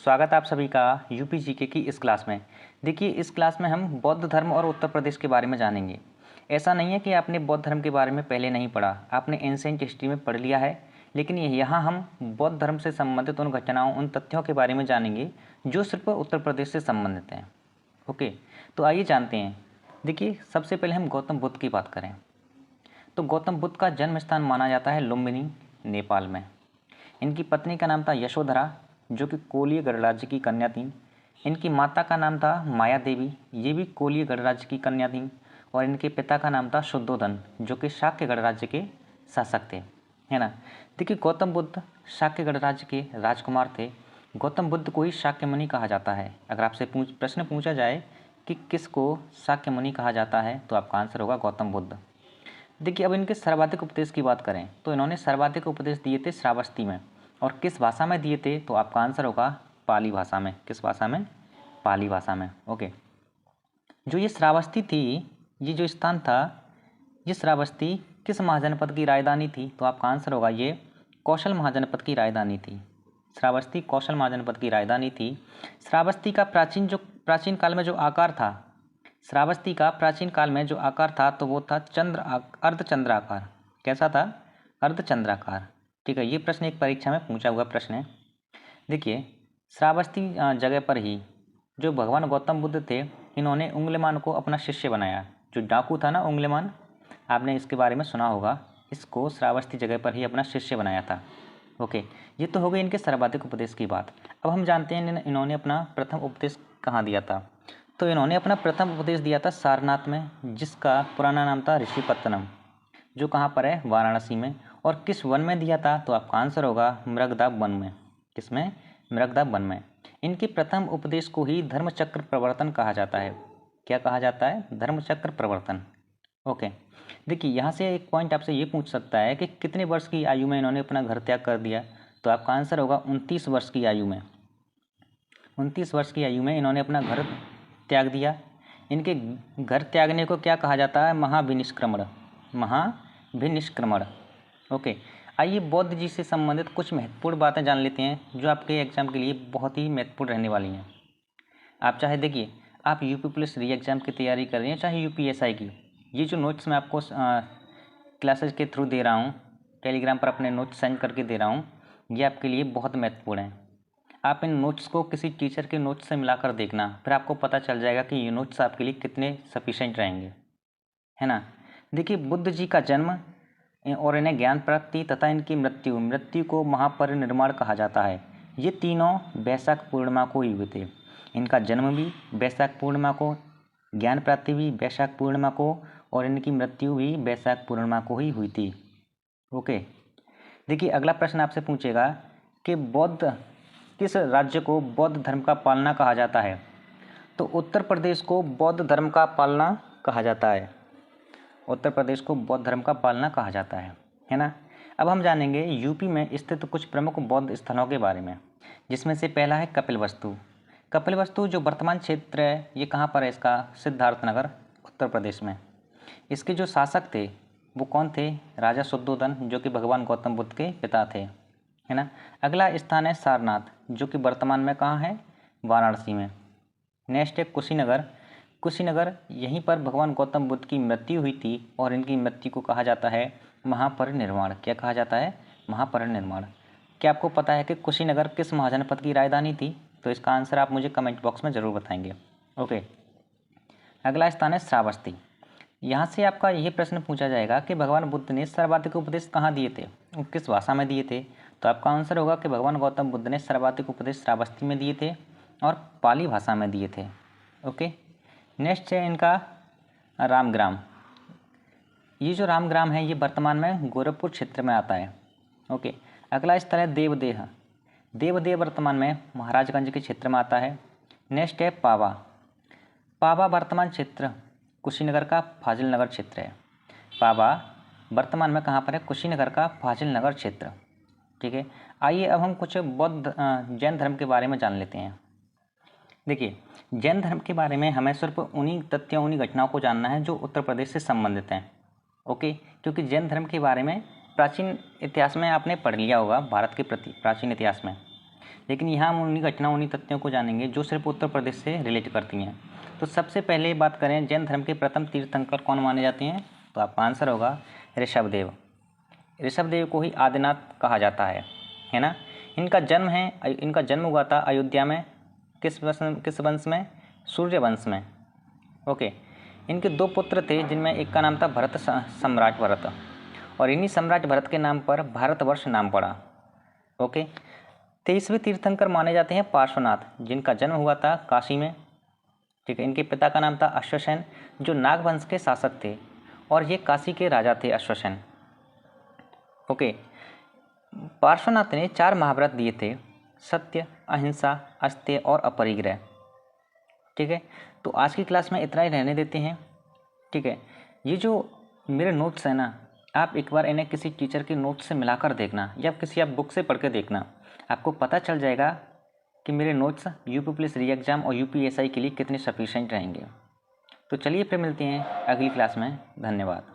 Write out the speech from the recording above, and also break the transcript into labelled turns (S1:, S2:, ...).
S1: स्वागत है आप सभी का यूपी जीके की इस क्लास में। देखिए, इस क्लास में हम बौद्ध धर्म और उत्तर प्रदेश के बारे में जानेंगे। ऐसा नहीं है कि आपने बौद्ध धर्म के बारे में पहले नहीं पढ़ा, आपने एंशिएंट हिस्ट्री में पढ़ लिया है, लेकिन यहाँ हम बौद्ध धर्म से संबंधित उन घटनाओं, उन तथ्यों के बारे में जानेंगे जो सिर्फ उत्तर प्रदेश से संबंधित हैं। ओके, तो आइए जानते हैं। देखिए, सबसे पहले हम गौतम बुद्ध की बात करें तो गौतम बुद्ध का जन्म स्थान माना जाता है लुम्बिनी, नेपाल में। इनकी पत्नी का नाम था यशोधरा, जो कि कोलीय गणराज्य की कन्या थी। इनकी माता का नाम था माया देवी, ये भी कोलीय गणराज्य की कन्या थी। और इनके पिता का नाम था शुद्धोधन, जो कि शाक्य गणराज्य के शासक थे, है ना। देखिए, गौतम बुद्ध शाक्य गणराज्य के राजकुमार थे। गौतम बुद्ध को ही शाक्य मुनि कहा जाता है। अगर आपसे प्रश्न पूछा जाए कि किसको शाक्य मुनि कहा जाता है, तो आपका आंसर होगा गौतम बुद्ध। देखिए, अब इनके सर्वाधिक उपदेश की बात करें तो इन्होंने सर्वाधिक उपदेश दिए थे श्रावस्ती में। और किस भाषा में दिए थे, तो आपका आंसर होगा पाली भाषा में। किस भाषा में? पाली भाषा में। ओके, जो ये श्रावस्ती थी, ये जो स्थान था, ये श्रावस्ती किस महाजनपद की राजधानी थी, तो आपका आंसर होगा ये कौशल महाजनपद की राजधानी थी। श्रावस्ती कौशल महाजनपद की राजधानी थी। श्रावस्ती का प्राचीन काल में जो आकार था, श्रावस्ती का प्राचीन काल में जो आकार था, तो वो था अर्धचंद्राकार। कैसा था? अर्धचंद्राकार। ठीक है, ये प्रश्न एक परीक्षा में पूछा हुआ प्रश्न है। देखिए, श्रावस्ती जगह पर ही जो भगवान गौतम बुद्ध थे, इन्होंने उंगलिमान को अपना शिष्य बनाया। जो डाकू था ना उंगलिमान, आपने इसके बारे में सुना होगा। इसको श्रावस्ती जगह पर ही अपना शिष्य बनाया था। ओके, ये तो हो गई इनके सर्वाधिक उपदेश की बात। अब हम जानते हैं इन्होंने अपना प्रथम उपदेश कहाँ दिया था। तो इन्होंने अपना प्रथम उपदेश दिया था सारनाथ में, जिसका पुराना नाम था ऋषिपत्तनम, जो कहाँ पर है? वाराणसी में। और किस वन में दिया था, तो आपका आंसर होगा मृगदा वन में। किसमें? मृगदा वन में। इनके प्रथम उपदेश को ही धर्मचक्र प्रवर्तन कहा जाता है। क्या कहा जाता है? धर्मचक्र प्रवर्तन। ओके, देखिए, यहाँ से एक पॉइंट आपसे ये पूछ सकता है कि कितने वर्ष की आयु में इन्होंने अपना घर त्याग कर दिया, तो आपका आंसर होगा 29 वर्ष की आयु में। 29 वर्ष की आयु में इन्होंने अपना घर त्याग दिया। इनके घर त्यागने को क्या कहा जाता है? महाभिनिष्क्रमण। महाभिनिष्क्रमण। ओके, आइए बौद्ध जी से संबंधित कुछ महत्वपूर्ण बातें जान लेते हैं, जो आपके एग्जाम के लिए बहुत ही महत्वपूर्ण रहने वाली हैं। आप चाहे देखिए, आप यूपी पुलिस री एग्ज़ाम की तैयारी कर रहे हैं, चाहे यूपीएसआई की, ये जो नोट्स मैं आपको क्लासेस के थ्रू दे रहा हूँ, टेलीग्राम पर अपने नोट्स सेंड करके दे रहा हूँ, ये आपके लिए बहुत महत्वपूर्ण है। आप इन नोट्स को किसी टीचर के नोट्स से मिलाकर देखना, फिर आपको पता चल जाएगा कि ये नोट्स आपके लिए कितने सफिशेंट रहेंगे, है ना। देखिए, बुद्ध जी का जन्म और इन्हें ज्ञान प्राप्ति तथा इनकी मृत्यु को महापरिनिर्वाण कहा जाता है। ये तीनों वैशाख पूर्णिमा को ही हुए थे। इनका जन्म भी वैशाख पूर्णिमा को, ज्ञान प्राप्ति भी वैशाख पूर्णिमा को, और इनकी मृत्यु भी वैशाख पूर्णिमा को ही हुई थी। ओके, देखिए, अगला प्रश्न आपसे पूछेगा कि किस राज्य को बौद्ध धर्म का पालना कहा जाता है, तो उत्तर प्रदेश को बौद्ध धर्म का पालना कहा जाता है। उत्तर प्रदेश को बौद्ध धर्म का पालना कहा जाता है ना। अब हम जानेंगे यूपी में स्थित कुछ प्रमुख बौद्ध स्थलों के बारे में, जिसमें से पहला है कपिलवस्तु। कपिलवस्तु जो वर्तमान क्षेत्र है, ये कहाँ पर है? इसका सिद्धार्थनगर, उत्तर प्रदेश में। इसके जो शासक थे वो कौन थे? राजा शुद्धोधन, जो कि भगवान गौतम बुद्ध के पिता थे, है ना। अगला स्थान है सारनाथ, जो कि वर्तमान में कहाँ है? वाराणसी में। नेक्स्ट है कुशीनगर। कुशीनगर, यहीं पर भगवान गौतम बुद्ध की मृत्यु हुई थी, और इनकी मृत्यु को कहा जाता है महापरिनिर्वाण। क्या कहा जाता है? महापरिनिर्वाण। क्या आपको पता है कि कुशीनगर किस महाजनपद की राजधानी थी? तो इसका आंसर आप मुझे कमेंट बॉक्स में ज़रूर बताएंगे। ओके, अगला स्थान है श्रावस्ती। यहाँ से आपका यह प्रश्न पूछा जाएगा कि भगवान बुद्ध ने सर्वाधिक उपदेश कहाँ दिए थे, किस भाषा में दिए थे? तो आपका आंसर होगा कि भगवान गौतम बुद्ध ने सर्वाधिक उपदेश श्रावस्ती में दिए थे और पाली भाषा में दिए थे। ओके, नेक्स्ट है इनका रामग्राम। ये जो रामग्राम है, ये वर्तमान में गोरखपुर क्षेत्र में आता है। ओके, अगला स्थल है देवदेह। देवदेह वर्तमान में महाराजगंज के क्षेत्र में आता है। नेक्स्ट है पावा। पावा वर्तमान क्षेत्र कुशीनगर का फाजिल नगर क्षेत्र है। पावा वर्तमान में कहाँ पर है? कुशीनगर का फाजिल नगर क्षेत्र। ठीक है, आइए अब हम कुछ जैन धर्म के बारे में जान लेते हैं। देखिए, जैन धर्म के बारे में हमें सिर्फ उन्हीं तथ्यों, उन्हीं घटनाओं को जानना है जो उत्तर प्रदेश से संबंधित हैं। ओके, क्योंकि जैन धर्म के बारे में प्राचीन इतिहास में आपने पढ़ लिया होगा, भारत के प्रति प्राचीन इतिहास में। लेकिन यहाँ हम उन्हीं घटनाओं उन्हीं तथ्यों को जानेंगे जो सिर्फ उत्तर प्रदेश से रिलेट करती हैं। तो सबसे पहले बात करें जैन धर्म के प्रथम तीर्थंकर कौन माने जाते हैं, तो आपका आंसर होगा ऋषभदेव। ऋषभदेव को ही आदिनाथ कहा जाता है ना। इनका जन्म हुआ था अयोध्या में, किस वंश में, सूर्य वंश में। ओके। इनके 2 पुत्र थे जिनमें एक का नाम था भरत, सम्राट भरत, और इन्हीं सम्राट भरत के नाम पर भारतवर्ष नाम पड़ा। ओके। 23वें तीर्थंकर माने जाते हैं पार्श्वनाथ, जिनका जन्म हुआ था काशी में। ठीक है। इनके पिता का नाम था अश्वसेन, जो नागवंश के शासक थे, और ये काशी के राजा थे अश्वसेन। ओके। पार्श्वनाथ ने 4 महाव्रत दिए थे, सत्य, अहिंसा, अस्तेय और अपरिग्रह। ठीक है। तो आज की क्लास में इतना ही रहने देते हैं। ठीक है। ये जो मेरे नोट्स हैं ना, आप एक बार इन्हें किसी टीचर के नोट्स से मिलाकर देखना या किसी आप बुक से पढ़ के देखना, आपको पता चल जाएगा कि मेरे नोट्स यूपी पुलिस री एग्ज़ाम और यूपीएसआई के लिए कितने सफिशिएंट रहेंगे। तो चलिए फिर मिलते हैं अगली क्लास में। धन्यवाद।